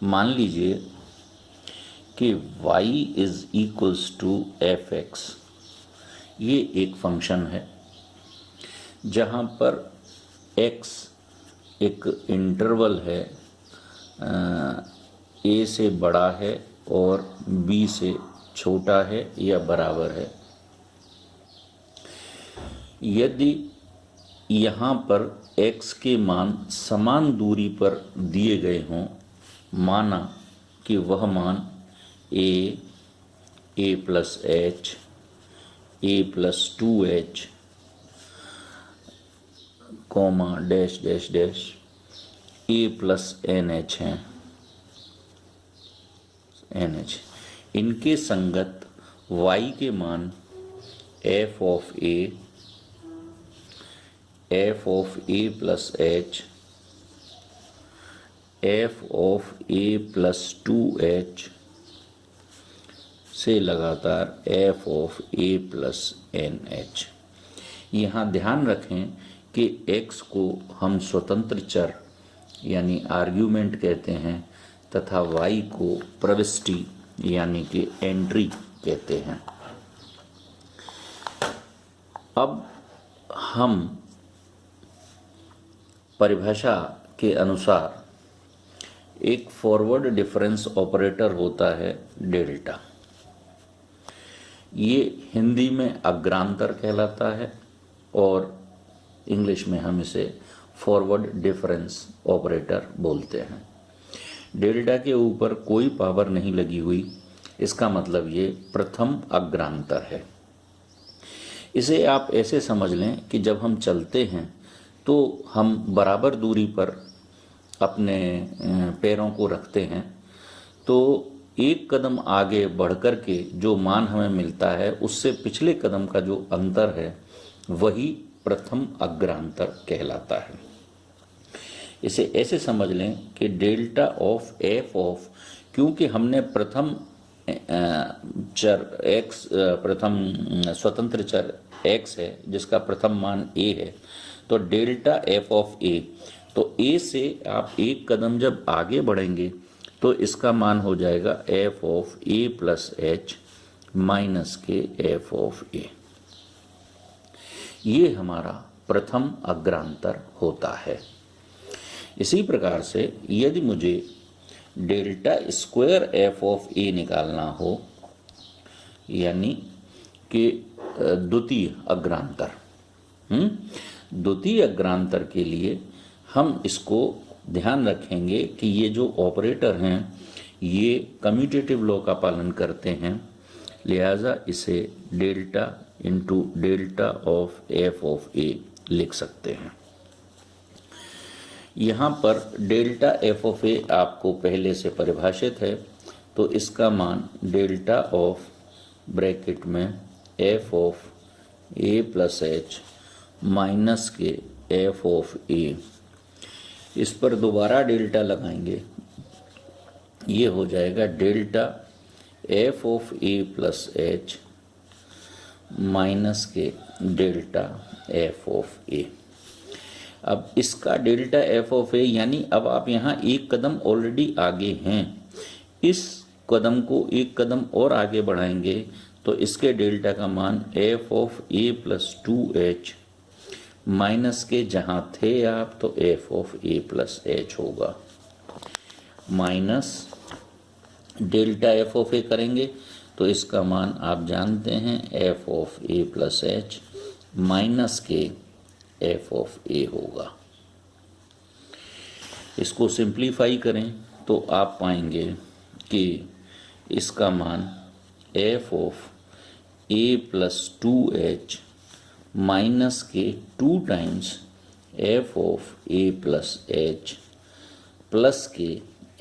मान लीजिए कि y is equals to F X. ये एक फंक्शन है जहाँ पर x एक इंटरवल है, a से बड़ा है और b से छोटा है या बराबर है। यदि यहाँ पर x के मान समान दूरी पर दिए गए हों, माना कि वह मान a plus h, a plus 2h, comma dash dash dash a plus nh हैं, nh इनके संगत y के मान f of a plus h, f of a plus 2h से लगातार f of a plus nh। यहाँ ध्यान रखें कि x को हम स्वतंत्र चर यानी आर्ग्यूमेंट कहते हैं तथा y को प्रविष्टि यानी कि एंट्री कहते हैं। अब हम परिभाषा के अनुसार एक फॉरवर्ड डिफरेंस ऑपरेटर होता है डेल्टा। ये हिंदी में अग्रांतर कहलाता है और इंग्लिश में हम इसे फॉरवर्ड डिफरेंस ऑपरेटर बोलते हैं। डेल्टा के ऊपर कोई पावर नहीं लगी हुई, इसका मतलब ये प्रथम अग्रांतर है। इसे आप ऐसे समझ लें कि जब हम चलते हैं तो हम बराबर दूरी पर अपने पैरों को रखते हैं, तो एक कदम आगे बढ़कर के जो मान हमें मिलता है उससे पिछले कदम का जो अंतर है वही प्रथम अग्रांतर कहलाता है। इसे ऐसे समझ लें कि डेल्टा ऑफ एफ ऑफ, क्योंकि हमने प्रथम चर x, प्रथम स्वतंत्र चर x है जिसका प्रथम मान a है, तो डेल्टा एफ ऑफ a, तो a से आप एक कदम जब आगे बढ़ेंगे तो इसका मान हो जाएगा f of a plus h minus के f ऑफ a। ये हमारा प्रथम अग्रांतर होता है। इसी प्रकार से यदि मुझे delta square F of a निकालना हो, यानी कि द्वितीय अग्रांतर, द्वितीय अग्रांतर के लिए हम इसको ध्यान रखेंगे कि ये जो ऑपरेटर हैं ये कम्यूटेटिव लॉ का पालन करते हैं, लिहाजा इसे delta into delta of F of A लिख सकते हैं। यहाँ पर डेल्टा एफ ऑफ ए आपको पहले से परिभाषित है, तो इसका मान डेल्टा ऑफ ब्रैकेट में F of A plus H minus के एफ ऑफ ए, इस पर दोबारा डेल्टा लगाएंगे, ये हो जाएगा delta F of A plus H minus के डेल्टा एफ ऑफ ए। अब इसका डेल्टा एफ ऑफ ए, यानी अब आप यहाँ एक कदम ऑलरेडी आगे हैं, इस कदम को एक कदम और आगे बढ़ाएंगे तो इसके डेल्टा का मान F of A plus 2h minus के जहाँ थे आप तो F of A plus H होगा, माइनस डेल्टा एफ ऑफ ए करेंगे तो इसका मान आप जानते हैं F of A plus H minus के एफ ऑफ ए होगा। इसको सिंप्लीफाई करें तो आप पाएंगे कि इसका मान F of A plus 2h minus के 2 times F of A plus H plus के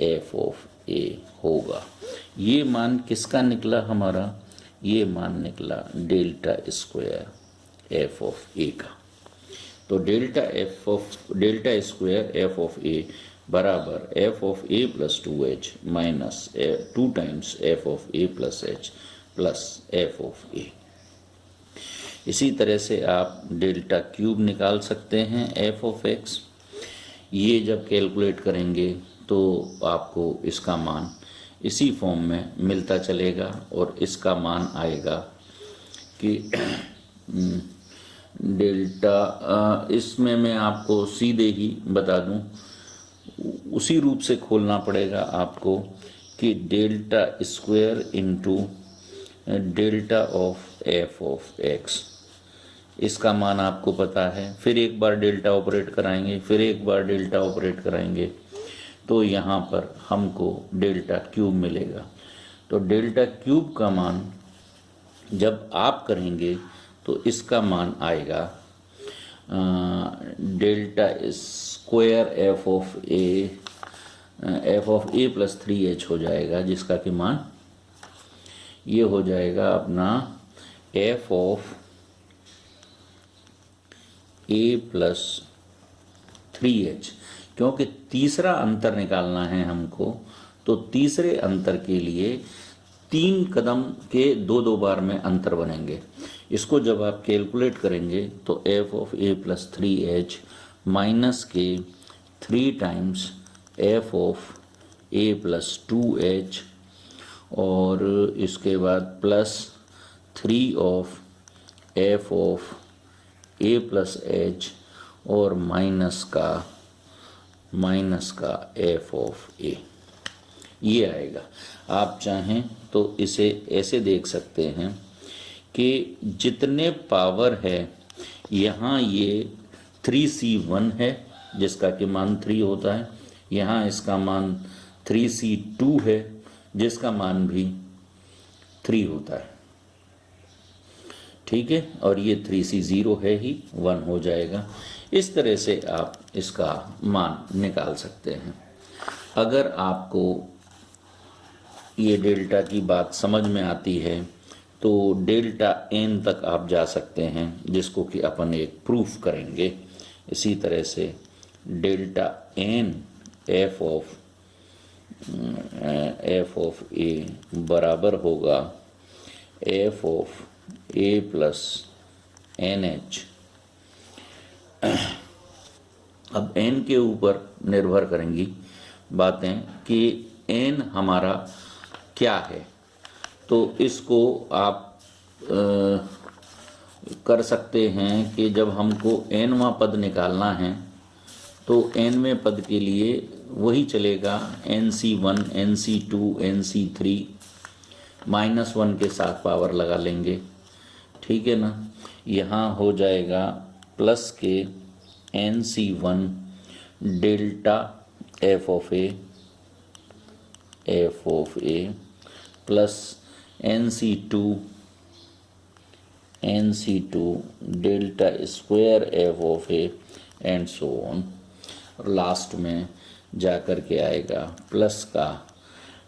एफ ऑफ ए होगा। ये मान किसका निकला हमारा? ये मान निकला delta square F of A का। तो delta square F of A बराबर F of A plus 2h minus 2 times F of A plus H plus F of A. इसी तरह से आप डेल्टा क्यूब निकाल सकते हैं एफ ऑफ एक्स। ये जब कैलकुलेट करेंगे तो आपको इसका मान इसी फॉर्म में मिलता चलेगा और इसका मान आएगा कि डेल्टा, इसमें मैं आपको सीधे ही बता दूं, उसी रूप से खोलना पड़ेगा आपको कि delta square into delta of F of x, इसका मान आपको पता है। फिर एक बार डेल्टा ऑपरेट कराएंगे, फिर एक बार डेल्टा ऑपरेट कराएंगे, तो यहाँ पर हमको डेल्टा क्यूब मिलेगा। तो डेल्टा क्यूब का मान जब आप करेंगे तो इसका मान आएगा delta square F of A plus 3h हो जाएगा, जिसका कि मान ये हो जाएगा अपना F of A plus 3h। क्योंकि तीसरा अंतर निकालना है हमको, तो तीसरे अंतर के लिए 3 कदम के 2-2 बार में अंतर बनेंगे। इसको जब आप कैलकुलेट करेंगे तो F of A plus 3h minus के 3 times F of A plus 2h और इसके बाद plus 3 of F of A plus h और माइनस का एफ ऑफ ए, ये आएगा। आप चाहें तो इसे ऐसे देख सकते हैं कि जितने पावर है यहाँ ये 3c1 है जिसका कि मान 3 होता है, यहाँ इसका मान 3c2 है जिसका मान भी 3 होता है, ठीक है। और ये 3c0 है ही, 1 हो जाएगा। इस तरह से आप इसका मान निकाल सकते हैं। अगर आपको ये डेल्टा की बात समझ में आती है तो डेल्टा n तक आप जा सकते हैं, जिसको कि अपन एक प्रूफ करेंगे। इसी तरह से delta n F of A बराबर होगा F of A plus NH। अब n के ऊपर निर्भर करेंगी बातें कि n हमारा क्या है, तो इसको आप कर सकते हैं कि जब हमको nवां पद निकालना है तो nवें पद के लिए वही चलेगा nc1 nc2 nc3 -1 के साथ पावर लगा लेंगे, ठीक है ना। यहाँ हो जाएगा प्लस के nc1 delta F of A plus nc2 delta square F of A and so on. और लास्ट में जा कर के आएगा प्लस का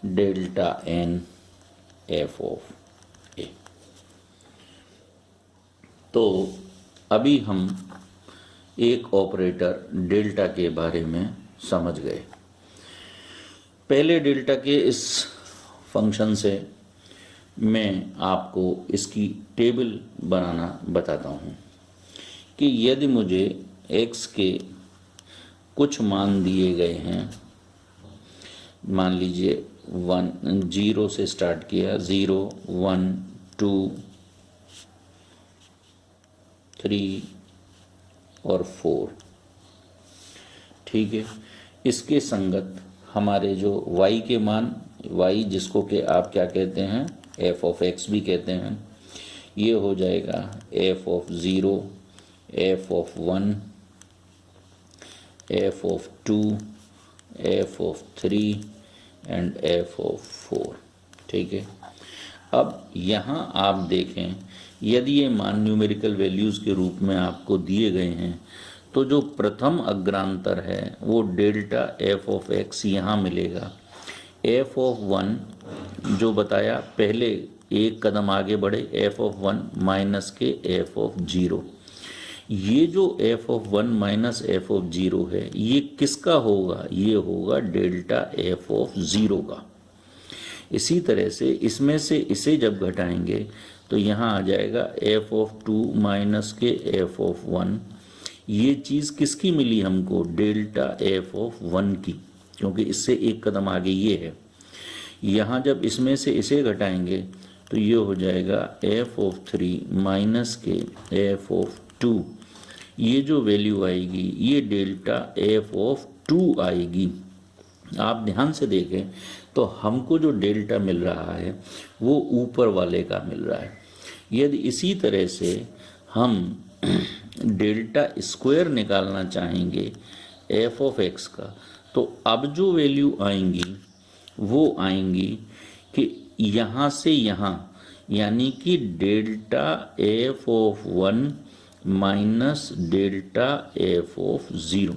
डेल्टा n एफ ऑफ ए। तो अभी हम एक ऑपरेटर डेल्टा के बारे में समझ गए। पहले डेल्टा के इस फंक्शन से मैं आपको इसकी टेबल बनाना बताता हूँ कि यदि मुझे x के कुछ मान दिए गए हैं, मान लीजिए 0 से स्टार्ट किया, 0 1 2 3 और 4, ठीक है। इसके संगत हमारे जो y के मान, y जिसको कि आप क्या कहते हैं एफ ऑफ एक्स भी कहते हैं, ये हो जाएगा F of 0, F of 1, F of 2, F of 3 and F of 4, ठीक है। अब यहाँ आप देखें, यदि ये मान न्यूमेरिकल वैल्यूज़ के रूप में आपको दिए गए हैं तो जो प्रथम अग्रांतर है वो डेल्टा एफ ऑफ एक्स यहाँ मिलेगा। एफ ऑफ 1 जो बताया, पहले एक कदम आगे बढ़े, एफ ऑफ 1 माइनस के एफ ऑफ 0। ये जो F of 1 minus F of 0 है ये किसका होगा? ये होगा डेल्टा एफ ऑफ 0 का। इसी तरह से इसमें से इसे जब घटाएंगे तो यहाँ आ जाएगा एफ ऑफ 2 माइनस के एफ ऑफ 1। ये चीज़ किसकी मिली हमको? डेल्टा एफ ऑफ 1 की। क्योंकि इससे एक कदम आगे ये है। यहाँ जब इसमें से इसे घटाएंगे तो ये हो जाएगा f(3) माइनस के f(2). ये जो वैल्यू आएगी ये डेल्टा f(2) आएगी। आप ध्यान से देखें तो हमको जो डेल्टा मिल रहा है वो ऊपर वाले का मिल रहा है। यदि इसी तरह से हम डेल्टा स्क्वायर निकालना चाहेंगे f(x) का, तो अब जो वैल्यू आएंगी वो आएंगी कि यहाँ से यहाँ, यानी कि delta f(1) minus delta f(0).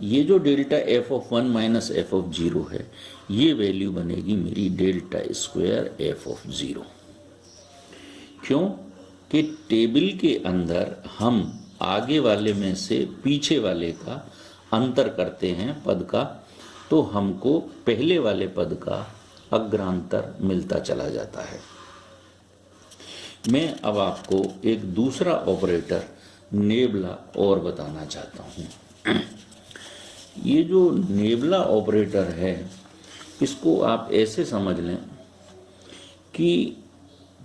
ये जो डेल्टा f(1) माइनस f(0) है, ये वैल्यू बनेगी मेरी डेल्टा स्क्वायर f(0). क्यों कि टेबल के अंदर हम आगे वाले में से पीछे वाले का अंतर करते हैं पद का, तो हमको पहले वाले पद का अग्रांतर मिलता चला जाता है। मैं अब आपको एक दूसरा ऑपरेटर नेबला और बताना चाहता हूँ। ये जो नेबला ऑपरेटर है, इसको आप ऐसे समझ लें कि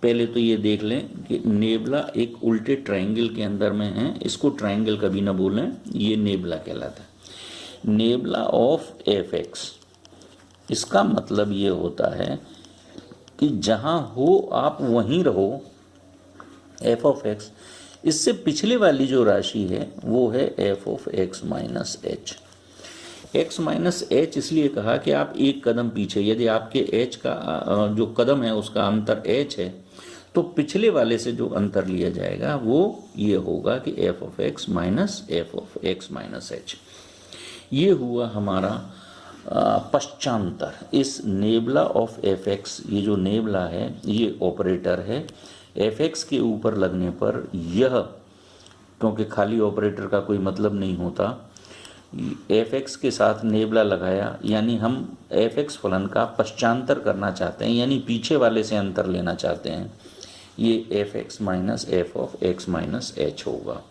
पहले तो ये देख लें कि नेबला एक उल्टे ट्रायंगल के अंदर में है। इसको ट्रायंगल कभी ना बोलें, ये नेबला कहलाता है। नेबला ऑफ f(x), इसका मतलब ये होता है कि जहाँ हो आप वहीं रहो। f(x), इससे पिछले वाली जो राशि है वो है f(x minus h). x minus h इसलिए कहा कि आप एक कदम पीछे, यदि आपके h का जो कदम है उसका अंतर h है, तो पिछले वाले से जो अंतर लिया जाएगा वो ये होगा कि f(x minus f(x minus h). ये हुआ हमारा पश्चांतर। इस नेबला ऑफ f(x), ये जो नेबला है ये ऑपरेटर है। f(x) के ऊपर लगने पर यह, क्योंकि खाली ऑपरेटर का कोई मतलब नहीं होता, f(x) के साथ नेबला लगाया, यानी हम f(x) फलन का पश्चांतर करना चाहते हैं, यानी पीछे वाले से अंतर लेना चाहते हैं। ये f(x minus f(x minus h) होगा।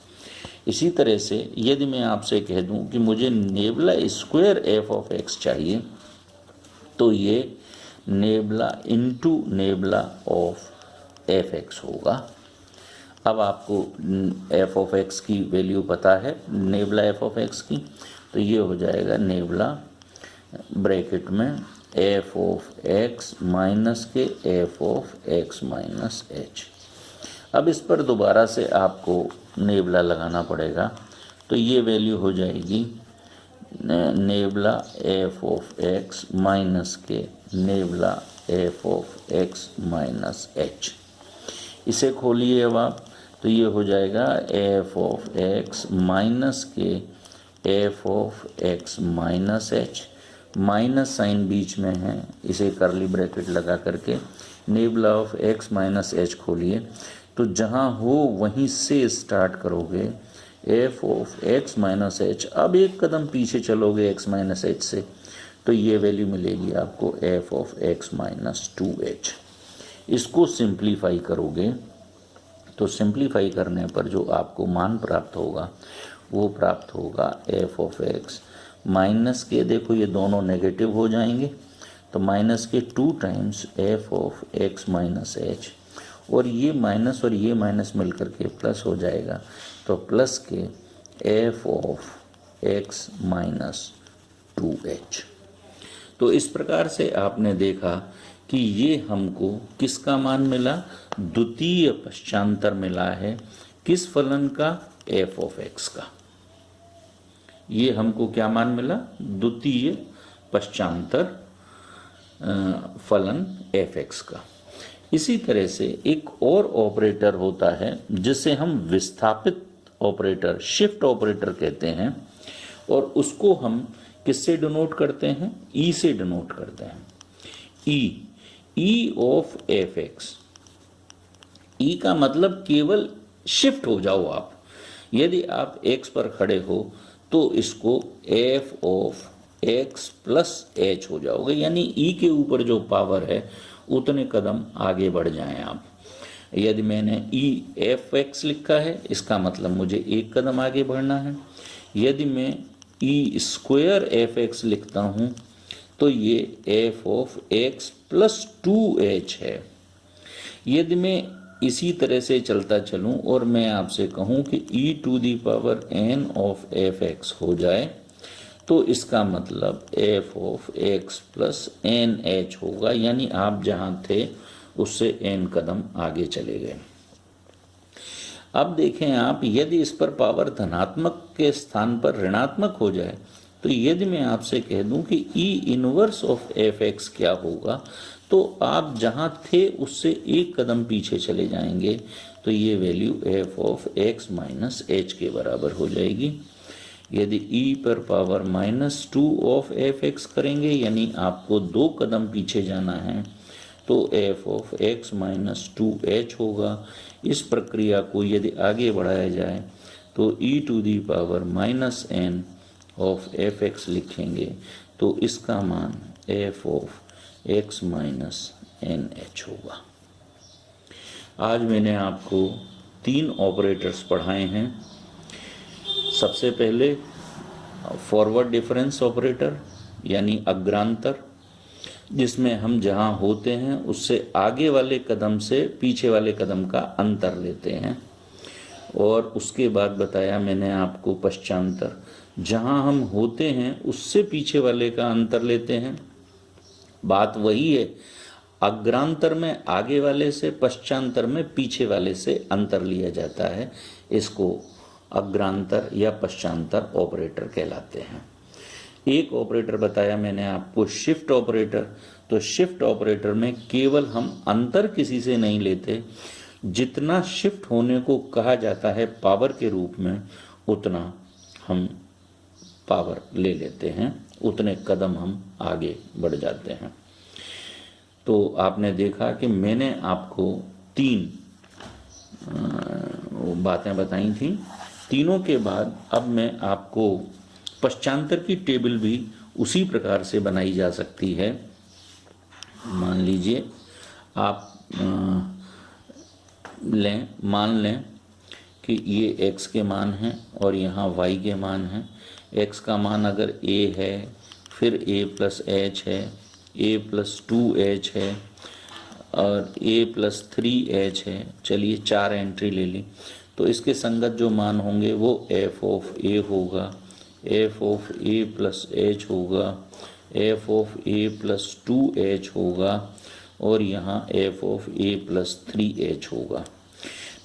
इसी तरह से यदि मैं आपसे कह दूं कि मुझे नेबला स्क्वायर f(x) चाहिए, तो ये nebula into nebula of f(x) होगा। अब आपको f(x) की वैल्यू पता है, नेबला f(x) की, तो ये हो जाएगा नेबला ब्रैकेट में f(x) माइनस के f(x माइनस h). अब इस पर दोबारा से आपको नेबला लगाना पड़ेगा, तो ये वैल्यू हो जाएगी नेबला f(x) माइनस के नेबला f(x माइनस h). इसे खोलिए अब आप, तो ये हो जाएगा f(x) माइनस के f(x minus h), minus sign बीच में है, इसे करली ब्रैकेट लगा करके nabla of x minus h खोलिए, तो जहाँ हो वहीं से स्टार्ट करोगे f(x माइनस h). अब एक कदम पीछे चलोगे x माइनस h से, तो ये वैल्यू मिलेगी आपको f(x माइनस 2h). इसको सिंप्लीफाई करोगे तो सिंप्लीफाई करने पर जो आपको मान प्राप्त होगा वो प्राप्त होगा f(x) माइनस के, देखो ये दोनों नेगेटिव हो जाएंगे, तो माइनस के 2 टाइम्स f(x माइनस h), और ये माइनस और ये माइनस मिलकर के प्लस हो जाएगा, तो प्लस के f(x माइनस 2h). तो इस प्रकार से आपने देखा कि ये हमको किसका मान मिला, द्वितीय पश्चांतर मिला है। किस फलन का, f(x) का। ये हमको क्या मान मिला, द्वितीय पश्चांतर फलन f(x) का। इसी तरह से एक और ऑपरेटर होता है जिसे हम विस्थापित ऑपरेटर, शिफ्ट ऑपरेटर कहते हैं, और उसको हम किससे डिनोट करते हैं, e से डिनोट करते हैं। e ऑफ f(x), e का मतलब केवल शिफ्ट हो जाओ आप। यदि आप x पर खड़े हो तो इसको f of x plus h हो जाओगे, यानी e के ऊपर जो पावर है उतने कदम आगे बढ़ जाएं आप। यदि मैंने e f(x) लिखा है, इसका मतलब मुझे एक कदम आगे बढ़ना है। यदि मैं ई स्क्वायर एफ एक्स लिखता हूँ तो ये F of X plus 2h है। यदि मैं इसी तरह से चलता चलूँ और मैं आपसे कहूँ कि e to the power n of F X हो जाए तो इसका मतलब F of X plus N H होगा, यानी आप जहाँ थे उससे n कदम आगे चले गए। अब देखें आप, यदि इस पर पावर धनात्मक के स्थान पर ऋणात्मक हो जाए तो यदि मैं आपसे कह दूं कि ई इनवर्स ऑफ एफ एक्स क्या होगा तो आप जहां थे उससे एक कदम पीछे चले जाएंगे तो ये value F of X minus H के बराबर हो जाएगी। यदि ई पर पावर -2 ऑफ एफ एक्स करेंगे यानी आपको 2 कदम पीछे जाना है तो F of X minus 2h होगा। इस प्रक्रिया को यदि आगे बढ़ाया जाए तो e to the power -n of F X लिखेंगे तो इसका मान F of X minus N H होगा। आज मैंने आपको 3 ऑपरेटर्स पढ़ाए हैं। सबसे पहले फॉरवर्ड डिफरेंस ऑपरेटर यानी अग्रांतर, जिसमें हम जहाँ होते हैं उससे आगे वाले कदम से पीछे वाले कदम का अंतर लेते हैं। और उसके बाद बताया मैंने आपको पश्चांतर, जहाँ हम होते हैं उससे पीछे वाले का अंतर लेते हैं। बात वही है, अग्रांतर में आगे वाले से, पश्चांतर में पीछे वाले से अंतर लिया जाता है। इसको अग्रांतर या पश्चांतर ऑपरेटर कहलाते हैं। एक ऑपरेटर बताया मैंने आपको शिफ्ट ऑपरेटर। तो शिफ्ट ऑपरेटर में केवल हम अंतर किसी से नहीं लेते, जितना शिफ्ट होने को कहा जाता है पावर के रूप में उतना हम पावर ले लेते हैं, उतने कदम हम आगे बढ़ जाते हैं। तो आपने देखा कि मैंने आपको 3 बातें बताई थी। तीनों के बाद अब मैं आपको पश्चांतर की टेबल भी उसी प्रकार से बनाई जा सकती है। मान लीजिए आप मान लें कि ये x के मान हैं और यहाँ y के मान हैं। x का मान अगर a है, फिर a प्लस h है, a प्लस 2h है और a प्लस 3h है। चलिए 4 एंट्री ले ली तो इसके संगत जो मान होंगे वो f ऑफ a होगा, f of a plus h होगा, f of a plus 2h होगा और यहाँ f of a plus 3h होगा।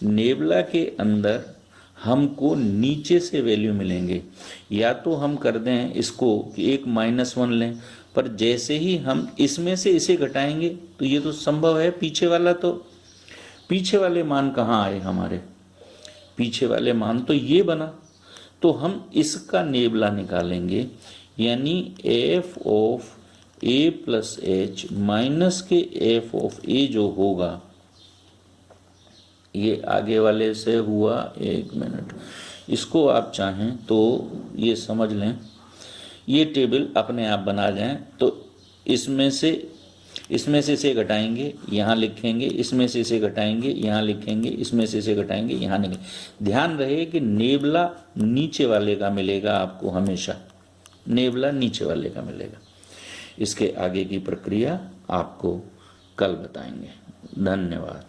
नेबुला के अंदर हमको नीचे से वैल्यू मिलेंगे। या तो हम कर दें इसको कि एक -1 लें, पर जैसे ही हम इसमें से इसे घटाएंगे तो ये तो संभव है, पीछे वाले मान कहाँ आए हमारे, पीछे वाले मान तो ये बना। तो हम इसका नेबुला निकालेंगे, यानी F of A plus H minus के एफ ऑफ ए जो होगा, ये आगे वाले से हुआ। 1 मिनट, इसको आप चाहें तो ये समझ लें, ये टेबल अपने आप बना जाएं। तो इसमें से इसे घटाएंगे, यहाँ लिखेंगे, इसमें से इसे घटाएंगे, यहाँ लिखेंगे, इसमें से इसे घटाएंगे, यहाँ लिखेंगे। ध्यान रहे कि नेबुला नीचे वाले का मिलेगा आपको, हमेशा नेबुला नीचे वाले का मिलेगा। इसके आगे की प्रक्रिया आपको कल बताएंगे। धन्यवाद।